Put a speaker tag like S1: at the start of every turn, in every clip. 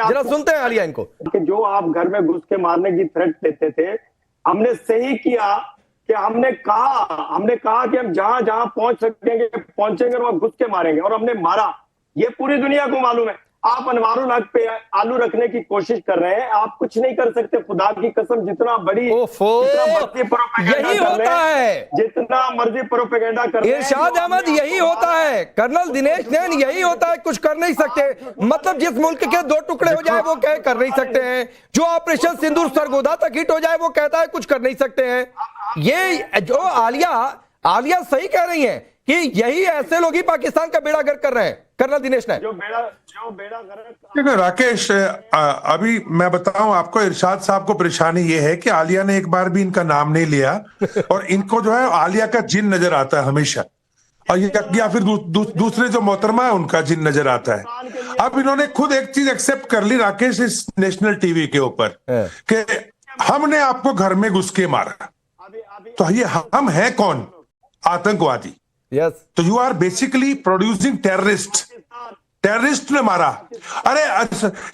S1: जरा सुनते हैं आलिया इनको।
S2: कि जो आप घर में घुस के मारने की थ्रेट देते थे, हमने सही किया कि हमने कहा कि हम जहां जहां पहुंच सकेंगे पहुंचेंगे और वहां घुस के मारेंगे, और हमने मारा। ये पूरी दुनिया को मालूम है। आप अनवारुल हक पे आलू रखने की कोशिश कर रहे हैं, आप कुछ नहीं कर सकते। खुदा की कसम, जितना मर्जी प्रोपेगेंडा कर रहे हैं
S1: इरशाद अहमद, यही होता है। कर्नल दिनेश नैन, यही होता है, कुछ कर नहीं सकते। मतलब जिस मुल्क के 2 टुकड़े हो जाए वो कह कर नहीं सकते हैं, जो ऑपरेशन सिंदूर सरगोधा तक हिट हो जाए वो कहता है कुछ कर नहीं सकते हैं। ये जो आलिया सही कह रही है कि यही ऐसे लोग ही पाकिस्तान का बेड़ा गर्क कर रहे हैं। कर्नल दिनेश ने
S2: जो बेड़ा गर्क।
S3: राकेश, अभी मैं बताऊं आपको, इरशाद साहब को परेशानी ये है कि आलिया ने एक बार भी इनका नाम नहीं लिया और इनको जो है आलिया का जिन नजर आता है हमेशा, और या फिर दूसरे जो मोहतरमा है उनका जिन नजर आता है। अब इन्होंने खुद एक चीज एक्सेप्ट कर ली राकेश, इस नेशनल टीवी के ऊपर कि हमने आपको घर में घुस के मारा। तो ये हम है कौन? आतंकवादी।
S1: यस।
S3: तो you are basically producing terrorist ने मारा। अरे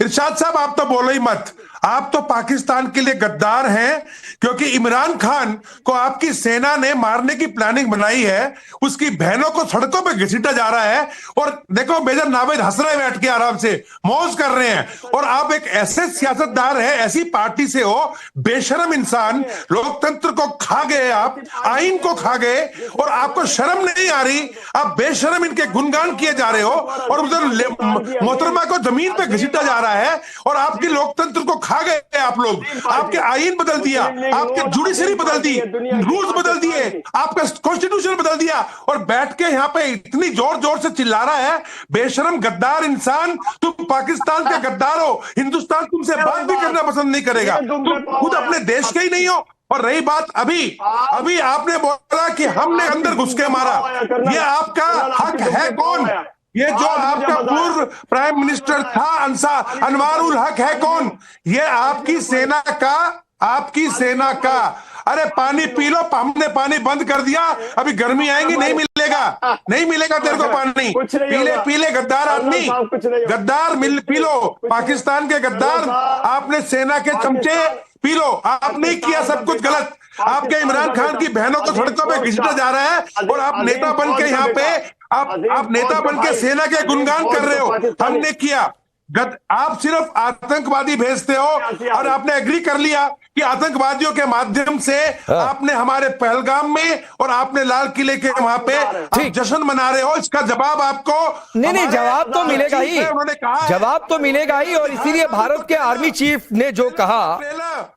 S3: इरशाद साहब, आप तो बोलो ही मत। आप तो पाकिस्तान के लिए गद्दार हैं, क्योंकि इमरान खान को आपकी सेना ने मारने की प्लानिंग बनाई है। उसकी बहनों को सड़कों पे घसीटा जा रहा है, और देखो मेजर नावेद हंस रहे बैठ के आराम से मौज कर रहे हैं। और आप एक ऐसे सियासतदार हैं, ऐसी पार्टी से हो, बेशरम इंसान, लोकतंत्र को खा गए आप, आइन को खा गए, और आपको शर्म नहीं आ रही। आप बेशरम इनके गुणगान किए जा रहे हो, और उधर मोहतरमा को जमीन पे घसीटा जा रहा है, और आपकी लोकतंत्र को खा गए आप लोग। आपके आइन बदल दिया, आपके जुडिशरी बदल दी, रूल्स बदल दिए, आपका कॉन्स्टिट्यूशन बदल दिया, और बैठ के यहाँ पे इतनी जोर जोर से चिल्ला रहा है। बेशरम गद्दार इंसान, तुम पाकिस्तान के गद्दार हो। हिंदुस्तान तुमसे बात भी करना पसंद नहीं करेगा। तुम खुद अपने देश के ही नहीं हो। और रही बात अभी आपने बोला कि हमने अंदर घुस के मारा, ये आपका हक है कौन? ये जो आपका पूर्व प्राइम मिनिस्टर था अनवारुल हक है कौन? ये आपकी सेना का। अरे पानी पी लो, हमने पानी बंद कर दिया, अभी गर्मी आएंगी, नहीं मिलेगा तेरे को पानी। पीले गद्दार आदमी, गद्दार पी लो, पाकिस्तान के गद्दार, आपने सेना के चमचे पी लो। आप नहीं किया सब कुछ गलत। आपके इमरान खान की बहनों को सड़कों पे घसीटा जा रहा है, और आप नेता बन के यहाँ पे आप नेता बन के सेना के गुणगान कर रहे हो। हमने किया। आप सिर्फ आतंकवादी भेजते हो, और आपने एग्री कर लिया कि आतंकवादियों के माध्यम से आपने हमारे पहलगाम में और आपने लाल किले के वहां पे आप जश्न मना रहे हो। इसका जवाब आपको
S1: नहीं, जवाब तो मिलेगा ही,
S3: उन्होंने कहा
S1: जवाब तो मिलेगा ही। और इसीलिए भारत के आर्मी चीफ ने जो कहा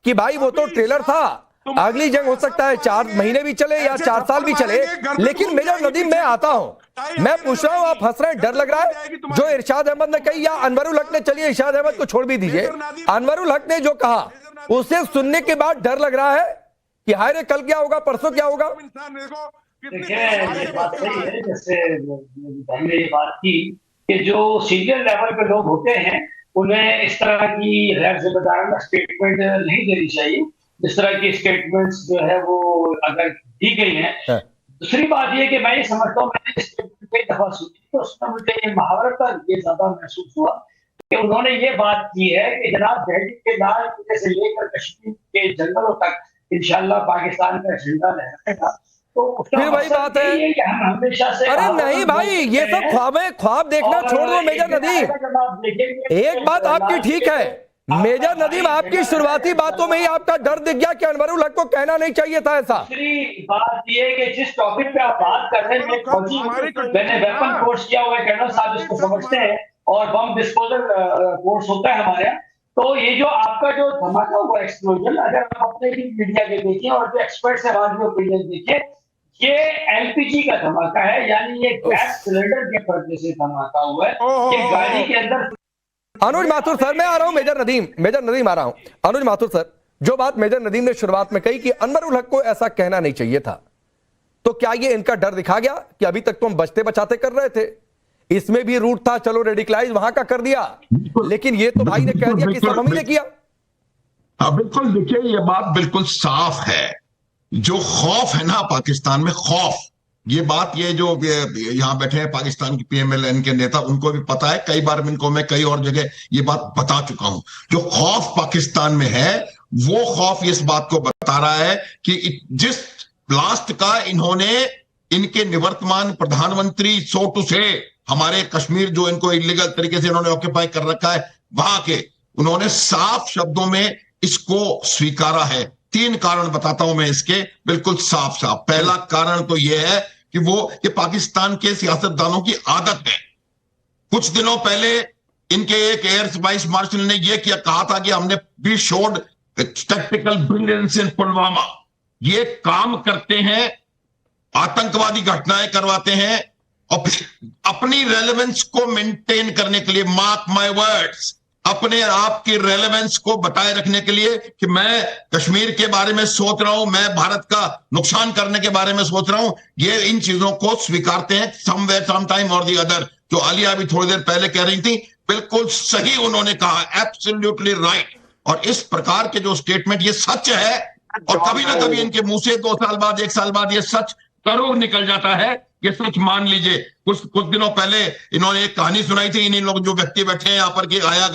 S1: कि भाई वो तो ट्रेलर था, अगली जंग हो सकता है 4 महीने भी चले या 4 साल भी चले। लेकिन मेजर नदीम, मैं आता हूं, मैं पूछ रहा हूं, आप हंस रहे हैं, डर लग रहा है जो इरशाद अहमद ने कही, या अनवरुल हक ने? चलिए इरशाद अहमद को छोड़ भी दीजिए, अनवरुल हक ने जो कहा उसे सुनने के बाद डर लग रहा है कि हाय रे कल क्या होगा, परसों क्या होगा?
S4: देखिए, ये बात सही है। जैसे हमने ये बात की कि जो सीनियर लेवल पे लोग होते हैं उन्हें इस तरह की गैर जिम्मेदाराना स्टेटमेंट नहीं देनी चाहिए, जिस तरह की स्टेटमेंट्स जो है वो अगर दी गई हैं। दूसरी बात ये कि मैं ये समझता हूँ, मैंने स्टेटमेंट कई दफा सुनी, तो उसमें मुझे ये महावरत का ये ज्यादा महसूस हुआ कि उन्होंने ये बात की है कि जनाब दिल्ली के लाल किले से लेकर कश्मीर के जंगलों तक इंशाल्लाह पाकिस्तान का झंडा लहराएगा। तो
S1: फिर वही बात है
S4: कि हम हमेशा से,
S1: अरे नहीं भाई, ये सब ख्वाब देखना छोड़ दो मेजर नदीम। एक बात आपकी ठीक है मेजर नदीम, आपकी शुरुआती बातों में ही आपका डर दिख गया कि अनवरुल हक को कहना नहीं चाहिए था ऐसा।
S4: दूसरी बात ये है कि जिस टॉपिक पे आप बात कर रहे हैं, मैंने वेपन कोर्स किया हुआ है, कर्नल साहब इसको समझते हैं, और बम डिस्पोजल कोर्स होता है हमारे यहाँ। तो ये जो आपका जो धमाका हुआ एक्सप्लोजन, अगर आप अपने मीडिया के देखिए और जो एक्सपर्ट्स हैं आज जो ओपिनियन देखिए, ये एलपीजी का धमाका है, यानी ये गैस सिलेंडर के पर्दे से धमाका हुआ है। ये गाड़ी के अंदर।
S1: अनुज माथुर सर, मैं आ रहा हूं मेजर नदीम आ रहा हूं। अनुज माथुर सर, जो बात मेजर नदीम ने शुरुआत में कही कि अनवरुल हक को ऐसा कहना नहीं चाहिए था, तो क्या ये इनका डर दिखा गया कि अभी तक तो हम बचते बचाते कर रहे थे, इसमें भी रूट था, चलो रेडिकलाइज वहां का कर दिया, लेकिन ये तो भाई ने कह दिया कि सब हम ही ने किया।
S5: बिल्कुल, देखिए ये बात बिल्कुल साफ है। जो खौफ है ना पाकिस्तान में, खौफ
S6: ये बात ये जो यहाँ बैठे हैं पाकिस्तान की PMLN के नेता, उनको भी पता है। कई बार इनको मैं कई और जगह ये बात बता चुका हूं। जो खौफ पाकिस्तान में है वो खौफ इस बात को बता रहा है कि जिस ब्लास्ट का इन्होंने इनके निवर्तमान प्रधानमंत्री सो टू से हमारे कश्मीर जो इनको इलीगल तरीके से इन्होंने ऑक्यूपाई कर रखा है वहां के, उन्होंने साफ शब्दों में इसको स्वीकारा है। 3 कारण बताता हूं मैं इसके बिल्कुल साफ साफ। पहला कारण तो यह है कि ये पाकिस्तान के सियासतदानों की आदत है। कुछ दिनों पहले इनके एक एयर वाइस मार्शल ने यह कहा था कि हमने बी शोड टैक्टिकल ब्रिलियंस इन पुलवामा। ये काम करते हैं, आतंकवादी घटनाएं करवाते हैं और अपनी रेलेवेंस को मेंटेन करने के लिए, मार्क माय वर्ड्स, अपने आप की रेलेवेंस को बताए रखने के लिए कि मैं कश्मीर के बारे में सोच रहा हूं, मैं भारत का नुकसान करने के बारे में सोच रहा हूं, ये इन चीजों को स्वीकारते हैं समवेयर सम टाइम और दी अदर। जो आलिया अभी थोड़ी देर पहले कह रही थी, बिल्कुल सही उन्होंने कहा, एब्सोल्युटली राइट। और इस प्रकार के जो स्टेटमेंट, ये सच है और कभी ना कभी इनके मुंह से 2 साल बाद 1 साल बाद ये सच जरूर निकल जाता है। ये सच मान लीजिए। कुछ दिनों पहले इन्होंने एक कहानी सुनाई थी, इन लोग जो व्यक्ति बैठे हैं यहाँ पर कि आया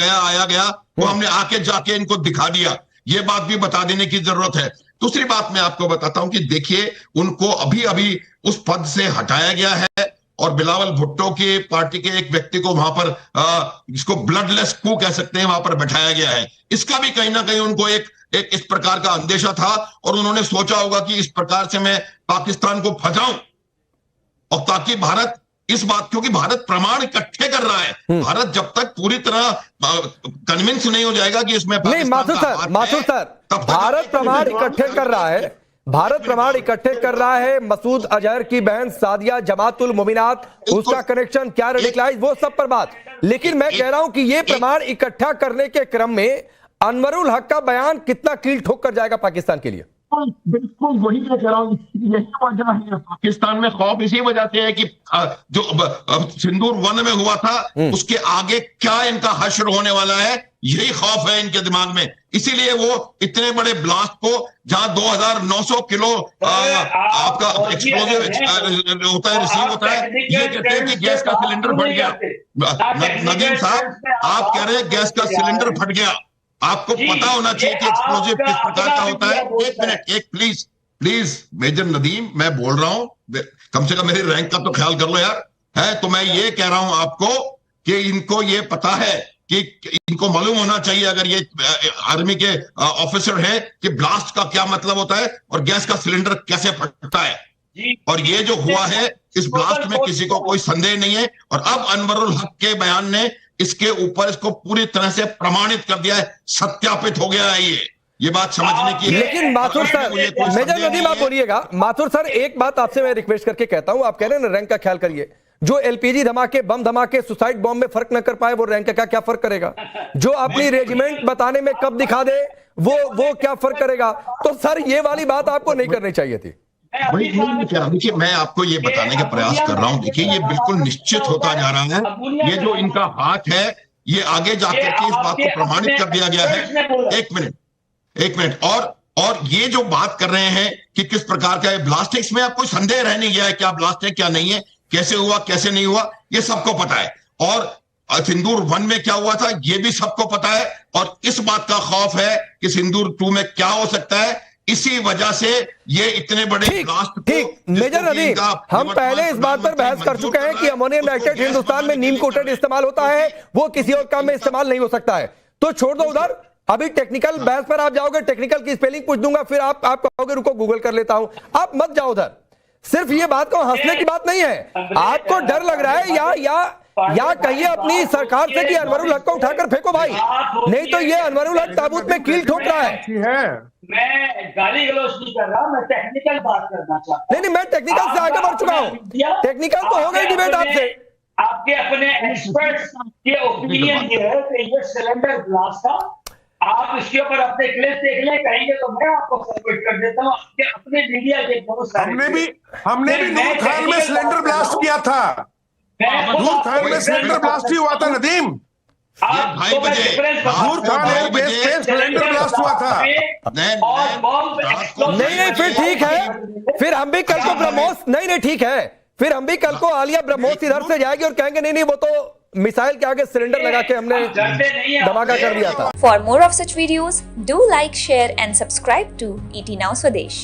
S6: गया, वो हमने आके जाके इनको दिखा दिया। ये बात भी बता देने की जरूरत है। दूसरी बात मैं आपको बताता हूं कि देखिए, उनको अभी उस पद से हटाया गया है और बिलावल भुट्टो की पार्टी के एक व्यक्ति को वहां पर इसको ब्लडलेस कू कह सकते हैं, वहां पर बैठाया गया है। इसका भी कहीं ना कहीं उनको एक इस प्रकार का अंदेशा था और उन्होंने सोचा होगा कि इस प्रकार से मैं पाकिस्तान को फंसाऊं और ताकि भारत इस बात, क्योंकि भारत प्रमाण इकट्ठे कर रहा है। भारत जब तक पूरी तरह कन्विंस नहीं हो जाएगा कि इसमें
S1: नहीं, माथुर सर, भारत प्रमाण इकट्ठे कर रहा है, भारत प्रमाण इकट्ठे कर रहा है। मसूद अजहर की बहन सादिया जमातुल मोमिनात, उसका कनेक्शन क्या रेडिकलाइज, वो सब पर बात। लेकिन मैं कह रहा हूं कि ये प्रमाण इकट्ठा करने के क्रम में अनवरुल हक का बयान कितना कील ठोक कर जाएगा पाकिस्तान के लिए?
S5: बिल्कुल वही मैं कह रहा हूँ, यही वजह है
S6: पाकिस्तान में खौफ इसी वजह से है कि जो सिंदूर 1 में हुआ था उसके आगे क्या इनका हश्र होने वाला है, यही खौफ है इनके दिमाग में। इसीलिए वो इतने बड़े ब्लास्ट को, जहां 2900 किलो आपका एक्सप्लोजिव होता है, रिसीव होता है, ये कहते हैं कि गैस का सिलेंडर फट गया। नदीम साहब, आप कह रहे हैं गैस का सिलेंडर फट गया। आपको पता होना चाहिए कि एक्सप्लोजिव किस प्रकार का होता है। एक मिनट, प्लीज मेजर नदीम, मैं बोल रहा हूं, कम से कम मेरी रैंक का तो ख्याल कर लो यार। है तो मैं ये कह रहा हूं आपको कि इनको ये पता है कि इनको मालूम होना चाहिए, अगर ये आर्मी के ऑफिसर है, कि ब्लास्ट का क्या मतलब होता है और गैस का सिलेंडर कैसे फटता है। और ये जो हुआ है, इस ब्लास्ट में किसी को कोई संदेह नहीं है। और अब अनवरुल हक के बयान ने इसके ऊपर इसको पूरी तरह से प्रमाणित कर दिया है, सत्यापित हो गया है। ये बात समझने की है।
S1: लेकिन माथुर सर, मेजर नदीम आप बोलिएगा। माथुर सर, एक बात आपसे मैं रिक्वेस्ट करके कहता हूं, आप कह रहे हैं ना रैंक का ख्याल करिए। जो LPG धमाके, बम धमाके, सुसाइड बॉम्ब में फर्क न कर पाए, वो रैंक का क्या फर्क करेगा? जो अपनी रेजिमेंट बताने में कब दिखा दे, वो क्या फर्क करेगा? तो सर, ये वाली बात आपको नहीं करनी चाहिए थी।
S6: देखिए, मैं आपको ये बताने का प्रयास कर रहा हूं। देखिए, ये बिल्कुल निश्चित होता जा रहा है। ये जो इनका हाथ है, ये आगे जाकर के इस बात को प्रमाणित कर दिया गया है। एक मिनट और ये जो बात कर रहे हैं कि किस प्रकार का ये ब्लास्ट है, इसमें आप कोई संदेह रह नहीं गया है क्या ब्लास्ट है क्या नहीं है, कैसे हुआ कैसे नहीं हुआ, ये सबको पता है। और सिंदूर 1 में क्या हुआ था, ये भी सबको पता है। और इस बात का खौफ है कि सिंदूर 2 में क्या हो सकता है। इसी वजह से ये इतने बड़े ब्लास्ट।
S1: ठीक, मेजर नदीम, हम पहले इस बात पर बहस कर चुके हैं कि अमोनियम नाइट्रेट हिंदुस्तान में नीम कोटेड इस्तेमाल होता है, वो किसी और काम में इस्तेमाल नहीं हो सकता है। तो छोड़ दो उधर, अभी टेक्निकल बहस पर आप जाओगे, टेक्निकल की स्पेलिंग पूछ दूंगा, फिर आप कहोगे रुको गूगल कर लेता हूं। आप मत जाओ उधर। सिर्फ ये बात को हंसने की बात नहीं है। आपको डर लग रहा है या कहिए अपनी सरकार से कि अनवरुल हक को उठाकर फेंको भाई, नहीं तो ये अनवरुल हक ताबूत में कील ठोक रहा है।
S4: मैं गाली गलौज नहीं कर रहा, मैं टेक्निकल बात करना चाहता हूं।
S1: नहीं, मैं टेक्निकल से आगे बढ़ चुका हूं। टेक्निकल तो हो गई डिबेट आपसे।
S4: आपके अपने एक्सपर्ट्स के ओपिनियन ये है कि ये सिलेंडर ब्लास्ट था। आप इसके ऊपर अपने क्लिप देख लें, कहेंगे तो मैं आपको सबमिट कर देता हूं। आपके अपने मीडिया के बहुत सारे,
S3: हमने भी नूर खान में सिलेंडर ब्लास्ट किया था। नूर खान में सिलेंडर ब्लास्ट ही हुआ था नदीम।
S6: भाई बजे
S3: नूर खान सिलेंडर ब्लास्ट हुआ था।
S4: और बॉम्ब
S1: नहीं फिर ठीक है, फिर हम भी कल को ब्रह्मोस नहीं ठीक है, फिर हम भी कल को आलिया ब्रह्मोस इधर से जाएगी और कहेंगे नहीं वो तो मिसाइल के आगे सिलेंडर लगा के हमने धमाका कर दिया था।
S7: For more of such videos, do like, share and subscribe to ET Now Swadesh.